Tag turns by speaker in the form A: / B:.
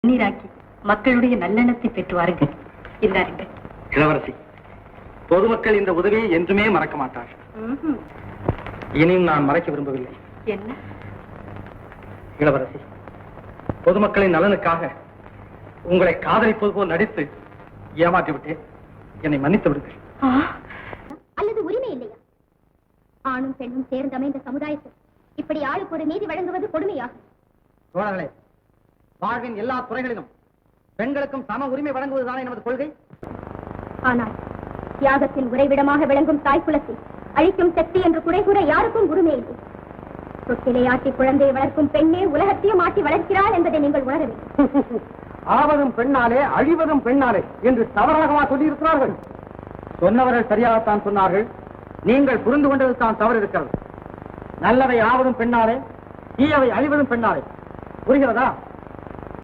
A: நீராக்கி மக்களுடைய நல்லெண்ணத்தை பெற்றுவார்கள். இந்தாருங்கள்.
B: இளவரசி, பொதுமக்கள் இந்த உதவியை என்றுமே மறக்க மாட்டார்கள். இனியும் நான் மறைக்க விரும்பவில்லை.
A: என்ன?
B: இளவரசி, பொதுமக்களின் நலனுக்காக உங்களை காதலிப்பது போல் நடித்து ஏமாற்றி விட்டேன். என்னை மன்னித்து விடுங்கள்.
C: அல்லது உரிமை இல்லையா? ஆணும் பெண்ணும் சேர்ந்து அமைந்த சமுதாயத்தில் இப்படி ஆளுக்கு ஒரு நீதி வழங்குவது கொடுமையாகும்.
B: தோழர்களே, வாழ்வின் எல்லா துறைகளிலும் பெண்களுக்கும் சம உரிமை வழங்குவதுதானே நமது கொள்கை.
C: ஆனால் தியாகத்தின் உறைவிடமாக விளங்கும் தாய் குலத்தை அழிக்கும் சக்தி என்று குறை கூற யாருக்கும் உரிமை இல்லை. சொத்திலே ஆட்டி குழந்தையை வளர்க்கும் பெண்ணே உலகத்தையும் ஆட்டி வளர்க்கிறாள் என்பதை நீங்கள் உணர வேண்டும்.
B: ஆவதும் பெண்ணாலே அழிவதும் பெண்ணாலே என்று தவறாகவா சொல்லியிருக்கிறார்கள்? சொன்னவர்கள் சரியாகத்தான் சொன்னார்கள். நீங்கள் புரிந்து கொண்டது தான் தவறு இருக்கிறது. நல்லவை ஆவதும் பெண்ணாலே, தீயவை அழிவதும் பெண்ணாலே. புரிகிறதா?